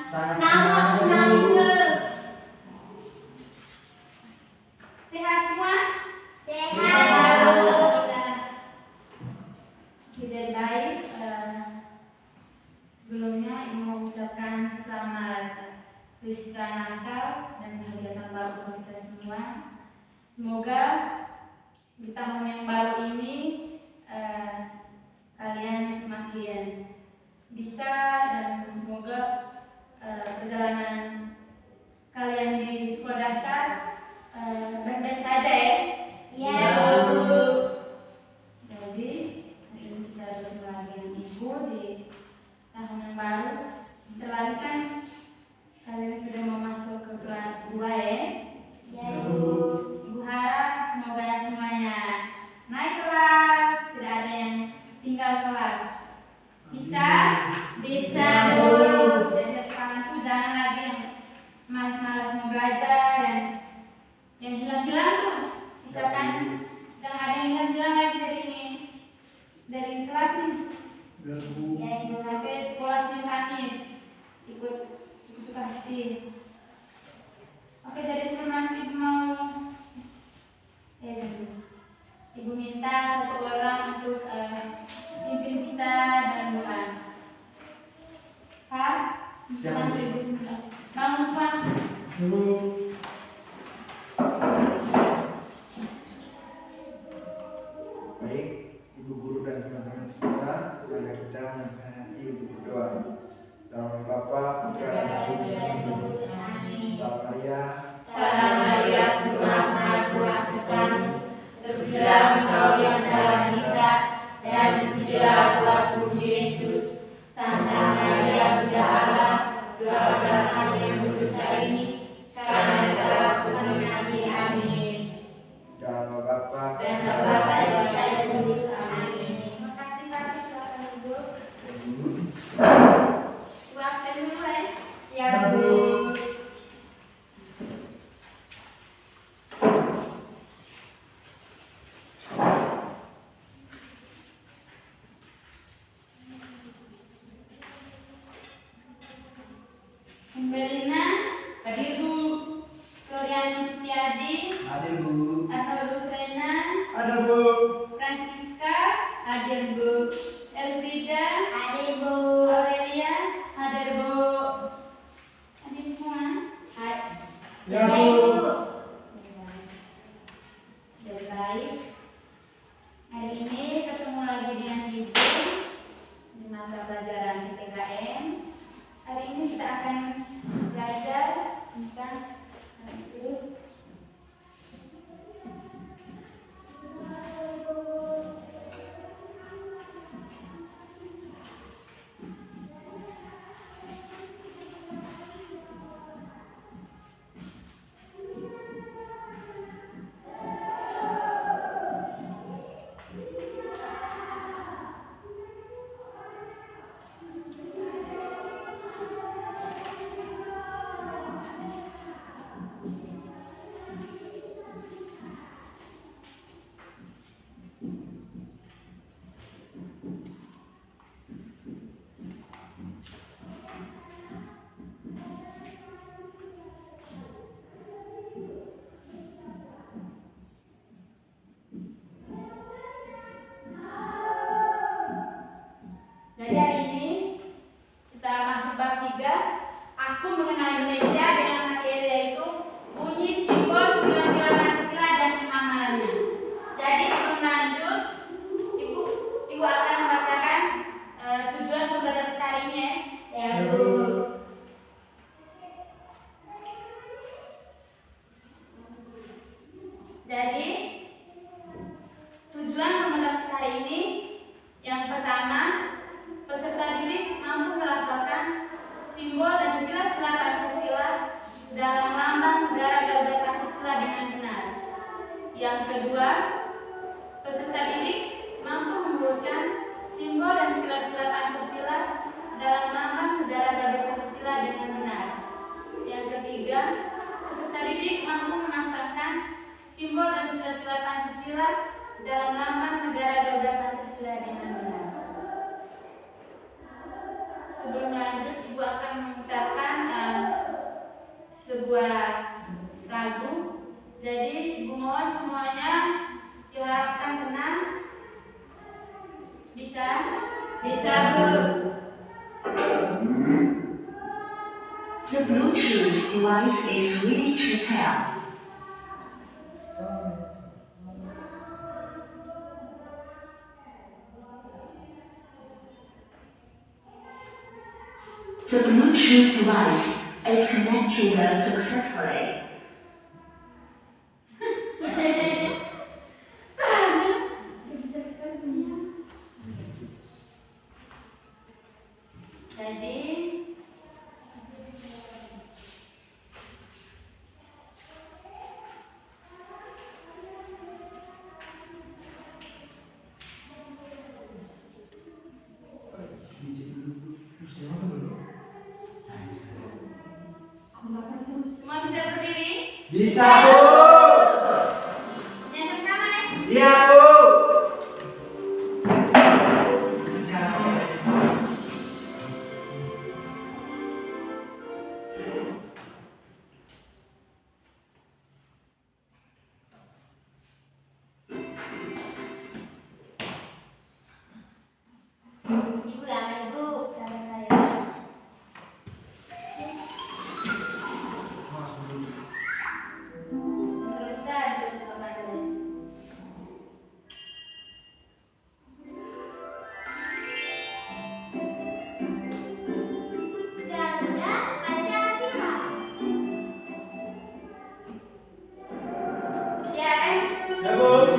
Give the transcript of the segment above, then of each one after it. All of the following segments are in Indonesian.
Sangat senang juga. Sehat semua? Sehat. Jadi baik. Sebelumnya Ibu mau ucapkan selamat Pesta Natal dan Hari Tahun Baru untuk kita semua. Semoga di tahun yang baru ini kalian semakin bisa, dan semoga perjalanan kalian di sekolah dasar baik-baik saja ya. Iya, Bu. Jadi hari ini kita bertemu lagi dengan Ibu di tahun yang baru. Sebentar lagi kan kalian sudah mau masuk ke kelas 2 ya. Iya, Bu. Ibu harap semoga semuanya naik kelas, tidak ada yang tinggal kelas. Bisa? Bisa, Bu. Jadi sekarang tuh jangan lagi yang malas-malas mau belajar dan yang hilang-hilang tuh. Misalkan jangan ada yang hilang-hilang lagi dari kelas nih. Ya, Ibu sampai sekolah Senin Kamis ikut suka hati. Oke, jadi sebelum nanti Ibu mau Ibu minta satu orang untuk pimpin kita dan doa. Kak, siapa Ibu minta? Bangun semua. Baik, Ibu guru dan teman-teman semua, mari kita menaikkan hati untuk berdoa. Dalam nama Bapa, Putra dan Roh Kudus. Salam Maria. Salam Maria, penuh rahmat, Tuhan sertamu. Terpujilah Engkau di antara wanita, dan terpujilah buah tubuh Yesus. Santa Maria, Bunda Allah, doakanlah kami yang berdosa ini, sekarang dan pada waktu kami nanti. Amin. Dalam nama Bapa Dan Bapa dan Putra dan Roh Kudus. Amin. Terima kasih Pak, silakan Ibu. Ibu absen dulu ya. Ya, Bu. Mbelina, hadir Bu. Florianus Setiadi, hadir Bu. Arnold Rusrena, Ada Bu. Francisca, hadir Bu. Elfrida, hadir Bu. Aurelia, hadir Bu. Hadir semua? Ya, Bu. Jadi baik. Hari ini ketemu lagi dengan Ibu di mata pelajaran PKM. Hari ini kita akan belajar tentang Jadi hari ini kita masuk bab 3. Aku mengenal Indonesia dengan materi yaitu bunyi, simbol, sila-sila Pancasila dan pengamalannya. Jadi sebelum lanjut, Ibu akan membacakan tujuan pembelajaran kita hari ini ya. Ya, Bu. Jadi tujuan pembelajaran kita hari ini yang pertama, peserta didik mampu melafalkan simbol dan sila-sila Pancasila dalam lambang negara Garuda Pancasila dengan benar. Yang kedua, peserta didik mampu mengurutkan simbol dan sila-sila Pancasila dalam lambang negara Garuda Pancasila dengan benar. Yang ketiga, peserta didik mampu memasangkan simbol dan sila-sila Pancasila dalam lambang negara Garuda Pancasila dengan benar. Sebelum lanjut, Ibu akan mengucapkan The Bluetooth device is ready to pair. The Bluetooth device is connected successfully. Jadi semua bisa berdiri? Bisa, Bu. Yang sama ya? Iya, Bu. Ibu lama ibu, sama saya. Terbesar terus Bapak tulis. Garuda Pancasila. Ya kan? Ya, Bu.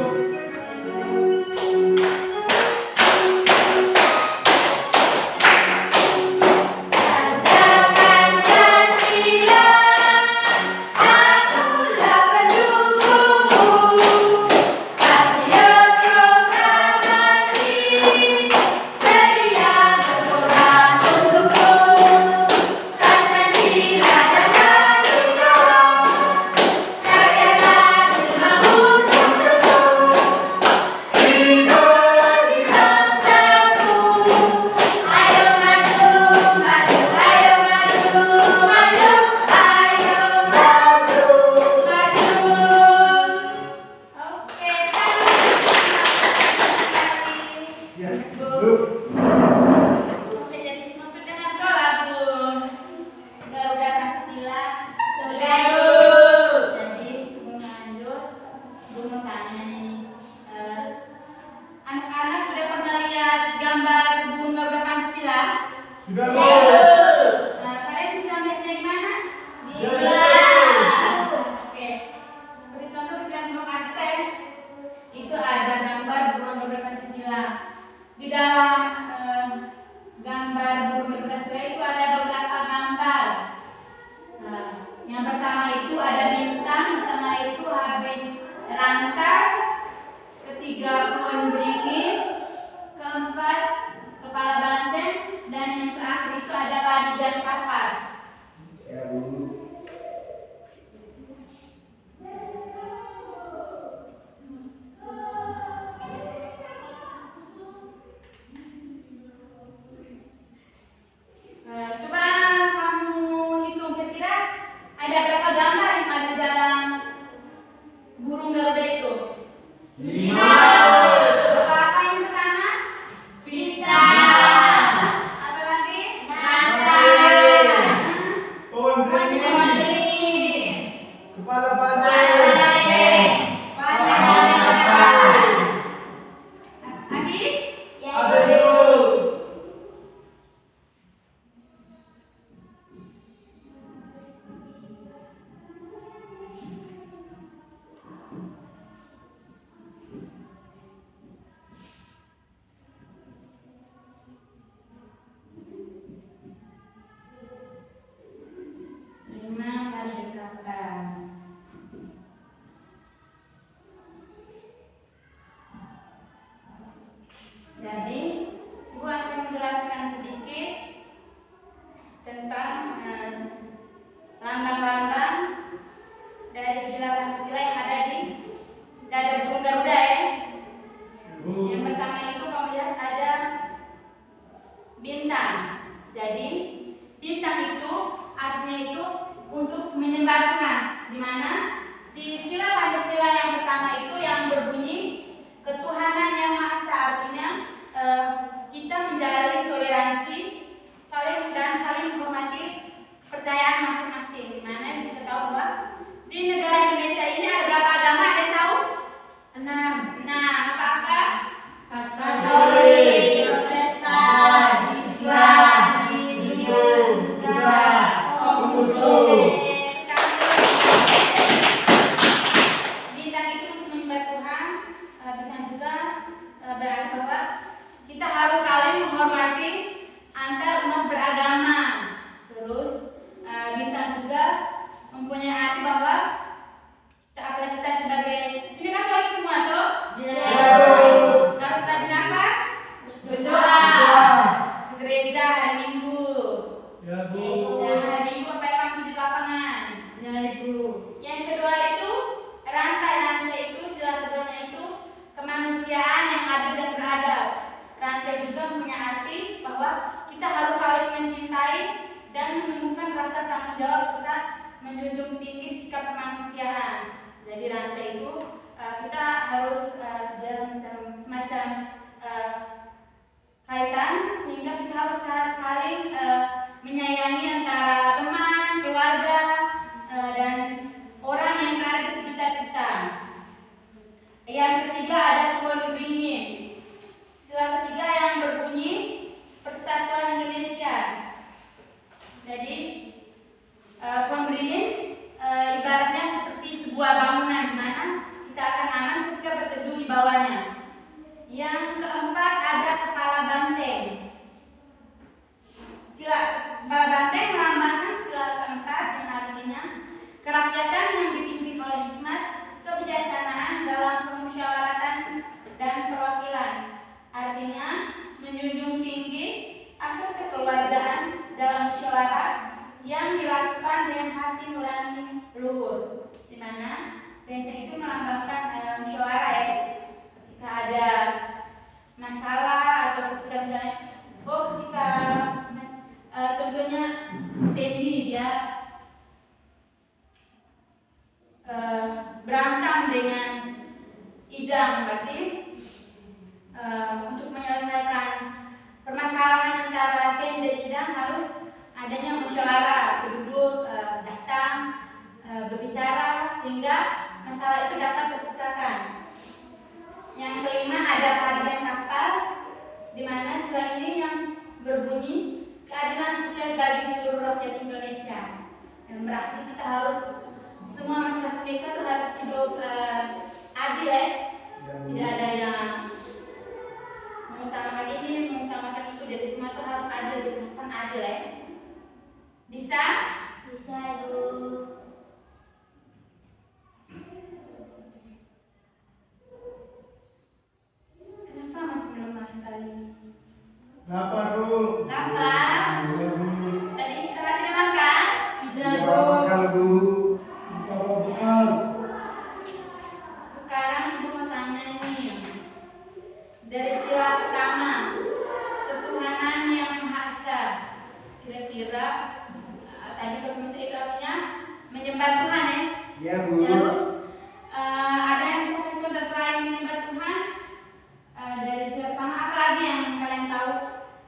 Sudah, Bu. Kalian bisa lihat dari mana? Di Ya, kelas. Oke. Seperti contoh yang semua perhatikan, itu ada gambar burung garuda Pancasila. Di dalam gambar burung garuda Pancasila itu ada beberapa gambar. Yang pertama itu ada bintang, di tengah itu habis rantai, ketiga pohon beringin, keempat kepala banteng, dan yang terakhir itu ada padi dan kapas. Ya, Bu. Coba kamu hitung kira-kira ada berapa gambar yang ada di dalam burung garuda itu? 5. Apa yang pertama? Bintang. Apa lagi? Rantai. Pohon beringin. Kepala banteng. Habis? Habis, Bu. Lima kali ke atas. Jadi, Ibu akan menjelaskan sedikit tentang lambang-lambang dari sila Pancasila yang ada di dada burung garuda ya. Bu. Yang pertama itu kamu lihat ada bintang. Jadi bintang itu artinya itu untuk menyembah Tuhan. Di mana di sila Pancasila yang pertama itu yang berbunyi ketuhanan yang Maha Esa, artinya kita menjalin toleransi, saling menghormati kepercayaan Bintang itu untuk menyembah Tuhan. Bintang juga berarti bahwa kita harus saling menghormati antar umat beragama. Terus bintang juga mempunyai arti bahwa apalagi kita sebagai sini Katolik semua toh? Harus rajin apa? Berdoa. Ke gereja hari Minggu. Dan hari Minggu apa yang langsung di lapangan? Yang kedua itu rantai itu sila keduanya itu kemanusiaan yang adil dan beradab. Rantai juga punya arti bahwa kita harus saling mencintai dan menemukan rasa tanggung jawab serta menjunjung tinggi sikap kemanusiaan. Jadi rantai itu kita harus ada semacam kaitan sehingga kita harus saling menyayangi antara teman, keluarga, dan orang yang berada di sekitar kita. Yang ketiga ada pohon beringin. Sila ketiga yang berbunyi Persatuan Indonesia. Jadi pohon beringin ibaratnya seperti sebuah bangunan di mana kita akan aman ketika berteduh di bawahnya. Yang keempat ada kepala banteng. Kepala banteng melambangkan sila keempat yang artinya kerakyatan yang dipimpin oleh hikmat, kebijaksanaan dalam permusyawaratan dan perwakilan. Artinya menjunjung tinggi asas kekeluargaan dalam musyawarah yang dilakukan dengan hati nurani luhur, di mana benteng itu melambangkan musyawarah ya. Ketika ada masalah atau ketika misalnya contohnya Sandy dia berantem dengan Idam, berarti untuk menyelesaikan permasalahan antara Sandy dan Idam harus adanya musyawarah, duduk, datang, berbicara sehingga masalah itu dapat terpecahkan. Yang kelima ada keadilan kapas, di mana sila ini yang berbunyi keadilan sosial bagi seluruh rakyat Indonesia. Yang berarti kita harus semua masyarakat Indonesia itu harus hidup adil ya. Tidak ada yang mengutamakan ini, mengutamakan itu. Jadi semua itu harus adil, diperlukan adil ya. Bisa? Bisa, Ibu. Kenapa masih lemah sekali? Lapar, Bu. Lapar? Iya, Bu. Tadi istirahat tidak makan? Tidak, Bu. Bakal, Bu. Bakal. Sekarang Ibu mau tanya nih. Dari sila pertama, ketuhanan yang Maha Esa. Kira-kira tadi ketemu itu artinya menyembah Tuhan ya? Iya, Bu. Terus ada yang bisa kasih contoh selain menyembah Tuhan? Dari sila pertama apa lagi yang kalian tahu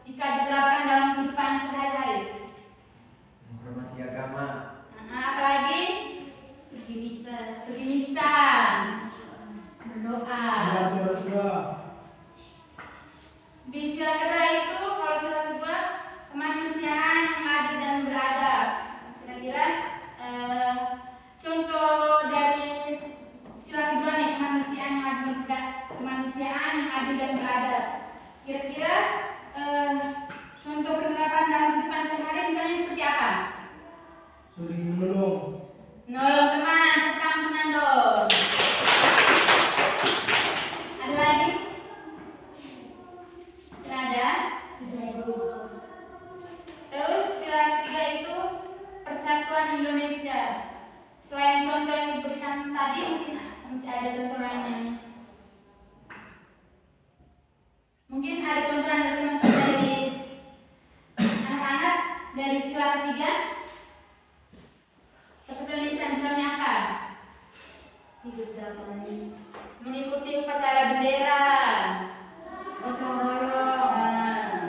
jika diterapkan dalam kehidupan sehari-hari? Menghormati agama. Apa lagi? Pergi misa, berdoa. Di sila kedua itu, kalau sila kedua kemanusiaan yang adil dan beradab. Kira-kira contoh dari sila kedua nih, kemanusiaan yang adil dan beradab. Kira-kira contoh penerapan dalam kehidupan sehari-hari misalnya seperti apa? Sering menolong. Nolong teman, tetangga dong. Ada lagi? Tidak ada? Terus sila ketiga itu Persatuan Indonesia. Selain contoh yang diberikan tadi, mungkin masih ada contoh lainnya. Mungkin ada contoh dari anak-anak dari sila ketiga. Persatuan Indonesia misalnya apa? Mengikuti upacara bendera, gotong royong.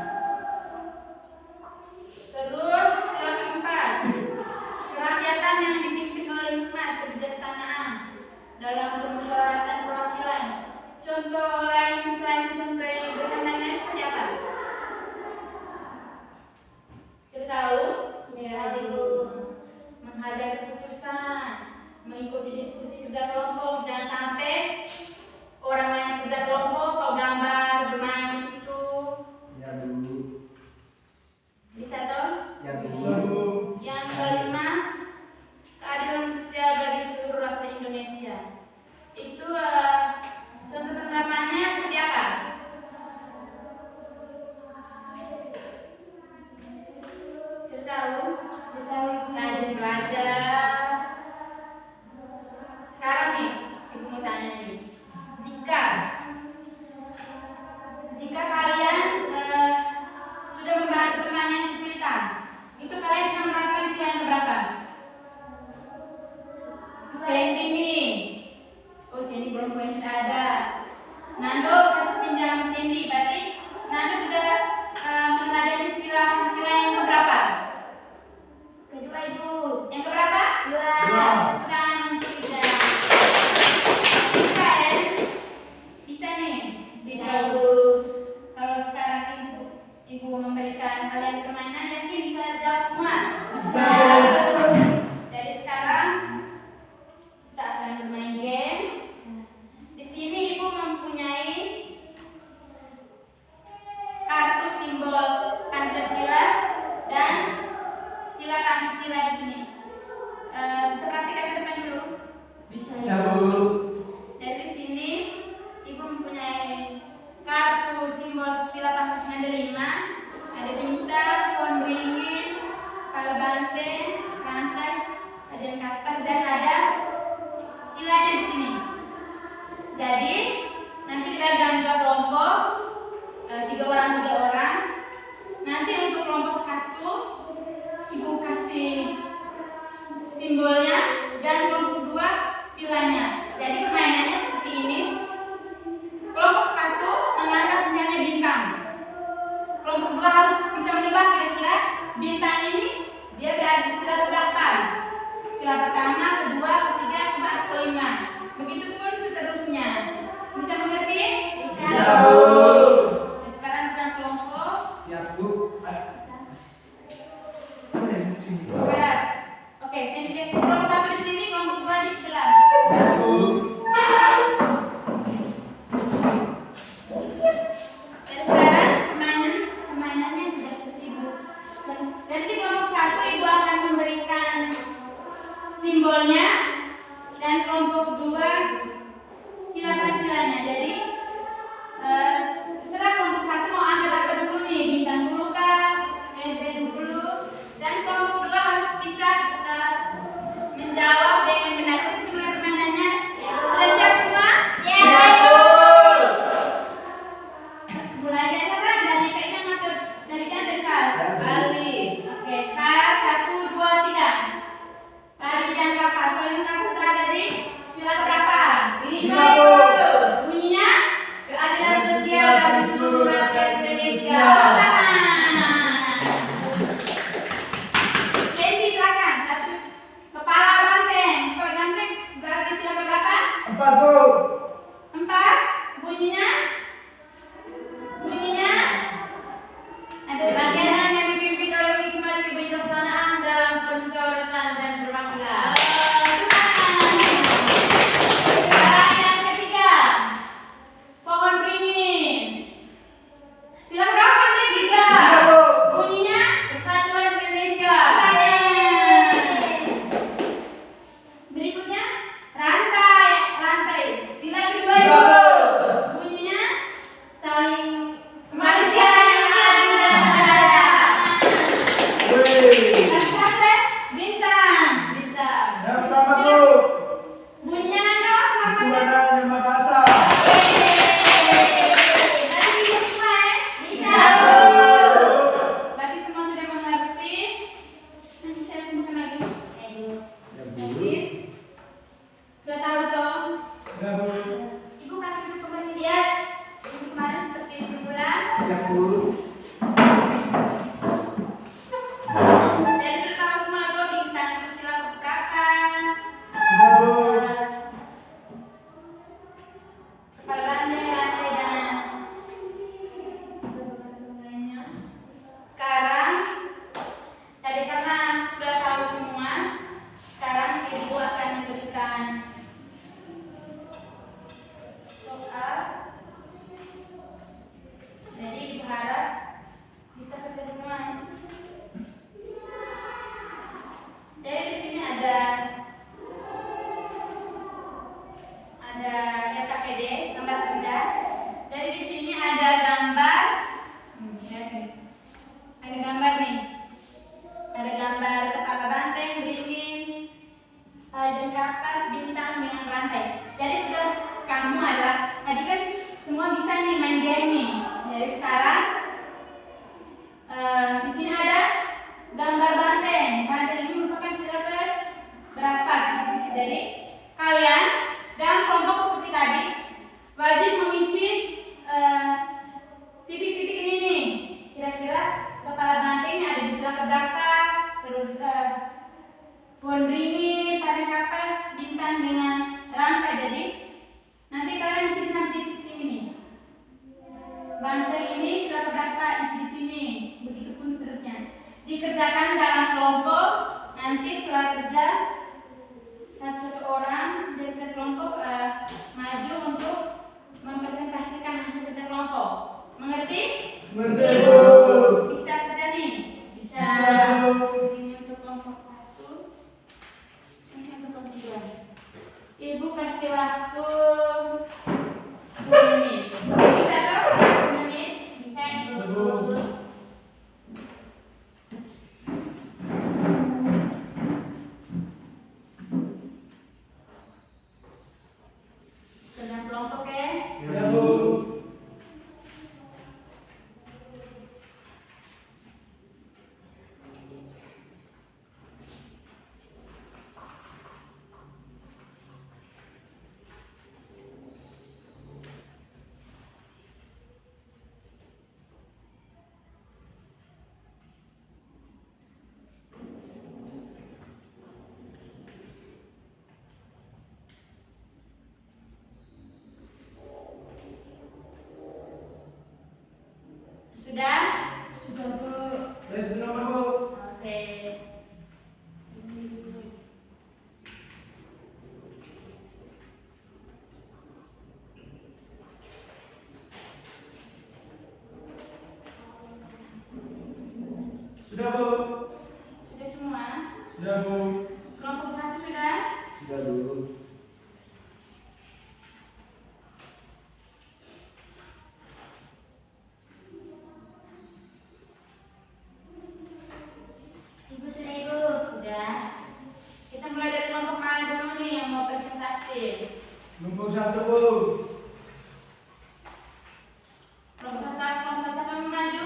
Terus sila keempat, kerakyatan yang dipimpin oleh hikmat, kebijaksanaan dalam permusyawaratan perwakilan. Contoh lain selain contoh yang diberikan tadi seperti apa? Kita tahu? Ya, Ibu. terusan mengikuti diskusi kerja kelompok. Jangan sampai orang yang kerja kelompok kau gambar bermain di situ. Ya dulu. Bisa toh? Ya dulu. Yang kelima, keadilan sosial bagi seluruh rakyat Indonesia. Itu contoh penerapannya seperti apa? Kita tahu, rajin belajar. Sekarang nih, ibu mau tanya nih, jika kalian sudah membantu teman yang kesulitan, itu kalian sudah menerapkan sila yang berapa? Sandy nih, oh Sandy belum poin tidak ada. Nando kasih pinjam Sandy, berarti Nando sudah meneladani sila yang keberapa? Kedua Ibu. Yang keberapa? Dua. Tepuk tangan untuk Ida. Bisa ya? Bisa nih? Bisa, Bu. Kalau sekarang ibu memberikan kalian permainan, yakin bisa jawab semua? Bisa. Dari sekarang kita akan bermain game. Di sini ibu mempunyai kartu simbol Pancasila dan sila Pancasila di sini. Bisa praktikkan ke depan dulu? Bisa. Dari sini ibu mempunyai kartu simbol sila Pancasila ada 5. Ada bintang, pohon beringin, kepala banteng, rantai, ada yang ke atas dan ada silanya di sini. Jadi nanti dibagi dalam 2 kelompok, 3 orang. Nanti untuk kelompok 1 ibu kasih simbolnya dan kelompok 2 silanya. Jadi permainannya seperti ini. Kelompok 1 mengangkat misalnya bintang. Kelompok 2 harus bisa menebak kira-kira bintang ini dia berada di sila berapa. Sila pertama, kedua, ketiga, keempat, kelima. Begitupun seterusnya. Bisa mengerti? Bisa. Nah, sekarang kita kelompok. Siap Bu. Berat. Oke, sini kelompok 1 di sini, kelompok 2 di sebelah. Dan sekarang permainannya sudah seperti itu. Dan di kelompok 1 ibu akan memberikan simbol rantai. Jadi tugas kamu adalah tadi kan semua bisa nih main game nih. Jadi sekarang di sini ada gambar banteng. Banteng ini merupakan sila ke berapa? Jadi kalian dalam kelompok seperti tadi wajib mengisi titik-titik ini nih. Kira-kira kepala bantengnya ada di sila keberapa? Terus pohon beringin, paling kapas, bintang dengan rantai. Jadi nanti kalian isi sampai titik ini. Banteng ini sila keberapa? Isi di sini. Begitupun seterusnya. Dikerjakan dalam kelompok. Nanti setelah kerja satu orang dari setiap kelompok maju untuk mempresentasikan hasil kerja kelompok. Mengerti? Mengerti, Bu. Bisa kerja nih? Bisa. Bu. Ini untuk kelompok 1. Ini untuk kelompok 2. Ibu kasih waktu 10 menit. Bisa toh? 10 menit? Bisa, Ibu. Kerja kelompok ya? Ya, Bu. Sudah? Sudah, Bu. Tes nomor, Bu. Oke. Sudah, Bu. Sudah semua? Sudah, Bu. Kelompok 1 sudah? Sudah, Bu. Ibu sudah Ibu. Sudah. Kita mulai dari kelompok mana dulu nih yang mau presentasi? Kelompok 1, Bu. Kelompok 1, kelompok 1 kamu maju?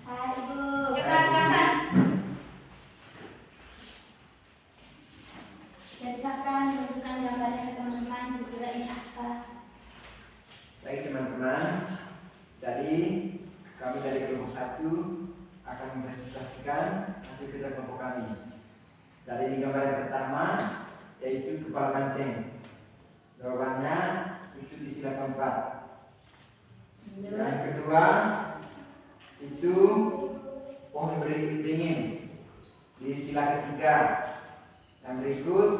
Hai Ibu. Kita silakan. Ya silakan tunjukkan gambarnya ke teman-teman. Kira ini apa? Baik, teman-teman. Jadi, kami dari kelompok 1 akan mempresentasikan hasil kerja kelompok kami. Dari ini gambar yang pertama, yaitu kepala banteng. Jawabannya itu di sila keempat. Yang kedua, itu pohon beringin di sila ketiga. Yang berikut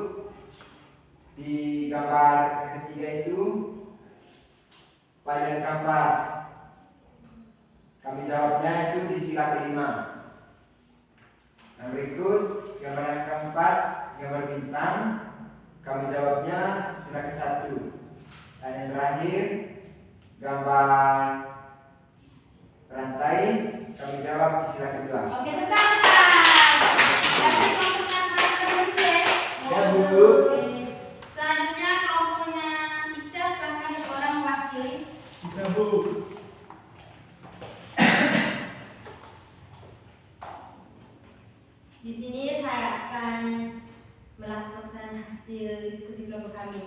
di gambar yang ketiga itu payung kampas. Kami jawabnya itu di sila kelima. Yang berikut gambar yang keempat, gambar bintang. Kami jawabnya sila ke-1. Dan yang terakhir gambar rantai. Kami jawab di sila kedua. Oke, sekarang. Kasih kelompoknya satu dulu ya. Ya, Bu. Selanjutnya kelompoknya Ica, silakan seorang mewakili. Bisa, Bu. Di sini saya akan melaporkan hasil diskusi kelompok kami.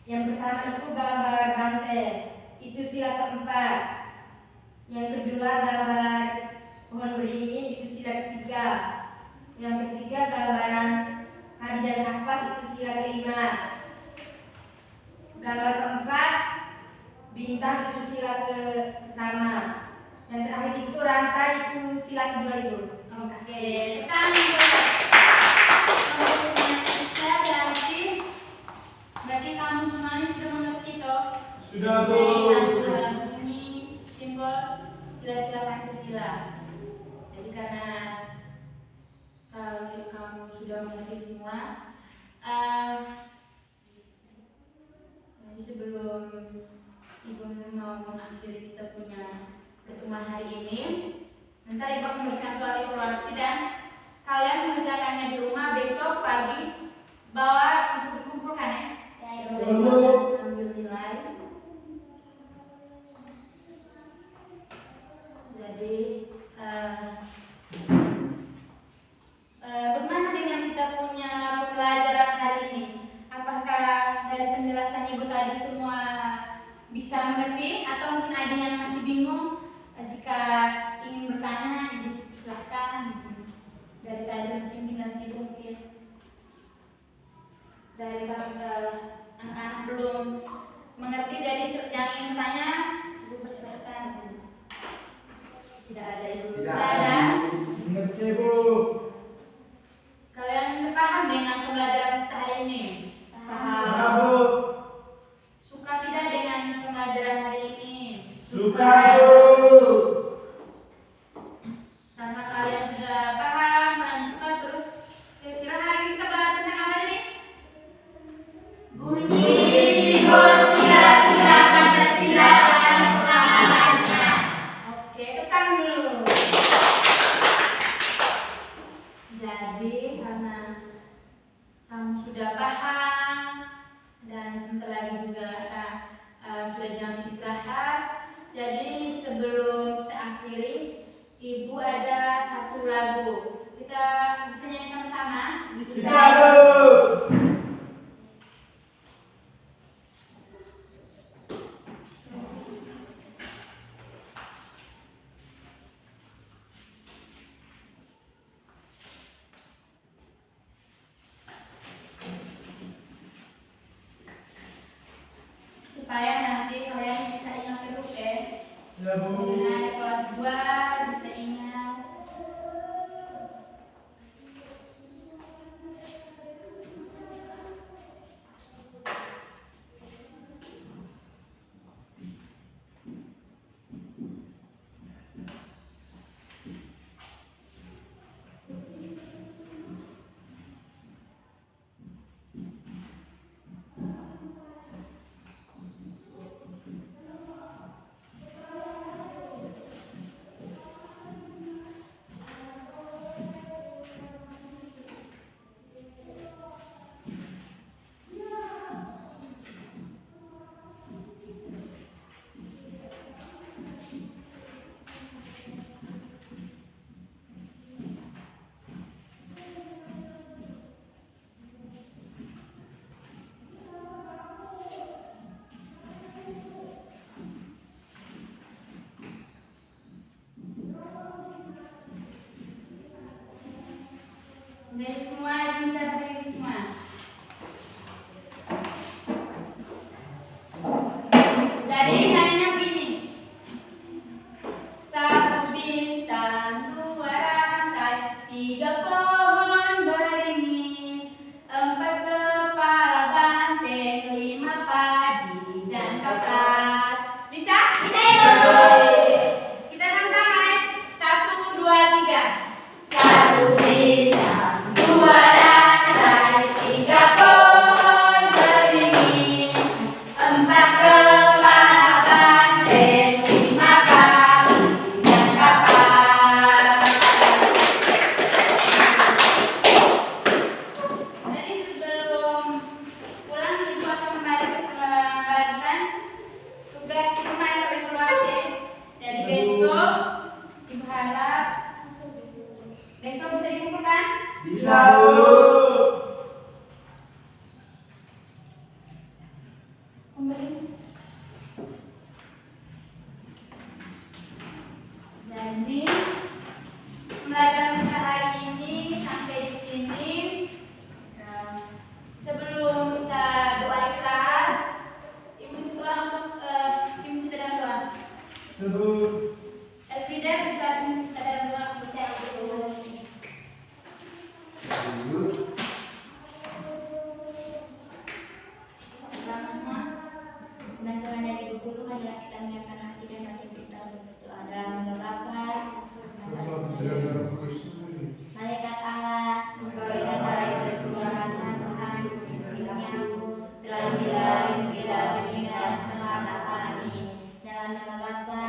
Yang pertama itu gambar banteng, itu sila keempat. Yang kedua gambar pohon beringin, itu sila ketiga. Yang ketiga gambaran padi dan kapas, itu sila kelima. Gambar keempat bintang, itu sila pertama. Yang terakhir itu rantai, itu sila kedua Ibu. Terima Oke, kasih. kita lanjut. Kelompoknya Ica berarti kamu semuanya sudah mengerti toh? Sudah, Bu. Ini simbol sila-sila Pancasila. Jadi karena kalau kamu sudah mengerti semua, jadi sebelum Ibu mau mengakhiri kita punya pertemuan hari ini, nanti Ibu akan memberikan suatu evaluasi dan kalian mengerjakannya di rumah besok pagi, bawa untuk dikumpulkan ya. Ya, Ibu. silakan ambil nilai. Jadi bagaimana dengan kita punya pembelajaran hari ini? Apakah dari penjelasan Ibu tadi semua bisa mengerti atau mungkin ada yang masih bingung? Jika ingin bertanya, Ibu silahkan. Dari tadi mungkin penjelasan Ibu mungkin dari anak-anak belum mengerti, jadi yang ingin bertanya, Ibu persilahkan. Tidak ada Ibu. Tidak Tidak ada. ada. Mengerti Bu. Kalian paham dengan pembelajaran kita hari ini? Paham Bu. Suka tidak dengan pembelajaran hari ini? Suka Bu. Karena kalian sudah paham dan suka, terus kira-kira hari ini kita bahas tentang apa ini? Bunyi simbol sila-sila Pancasila dan pengamalannya. Oke, ketang dulu. Jadi karena kamu sudah paham dan sebentar lagi juga sudah jam istirahat. Jadi sebelum kita akhiri, Ibu ada satu lagu. Kita bisa nyanyi sama-sama? Bisa Bu. Supaya nanti kalian bisa ingat terus ya. Ya Bu. Nah, kelas 2 bisa ingat. Dari semua minta berdiri semua. Jadi nanya begini. Satu bintang, dua rantai, tiga pohon beringin, empat kepala banteng, lima padi dan kapas. Bisa? Bisa Ibu? Kita sama-sama ya. 1, 2, 3. Satu bintang, dua rantai, tiga pohon beringin, empat kepala banteng, lima padi dan kapas. Jadi sebelum pulang, Ibu akan membagikan tugas rumah yang evaluasi. Jadi besok Ibu harap besok bisa dikumpulkan. Bisa Bu. Kembali. Jadi pembelajaran kita hari ini sampai di sini. Sebelum kita doa istirahat, Ibu minta doa untuk Ibu minta dalam doa. Sebut. Elvida bisa minta dalam doa. Bisa Ibu. Sebut. Selamat semua. Dan Tuhan dari Ibu Guru, marilah kita menyiapkan hati dan batin kita untuk berdoa dalam nama Bapa, Malaikat Allah, Engkau yang salah dari Tuhan, menyambut telah bila telah kami dalam nama Bapa,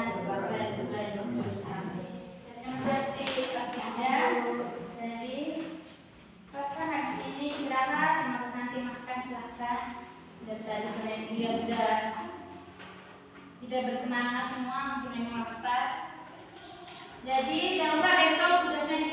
dan Tuhan dan Roh Kudus. Amin. Terima kasih Pak Ida dari Bapak Dari tadi kalian lihat sudah tidak bersemangat semua, mungkin memang lapar. Jadi jangan lupa besok tugasnya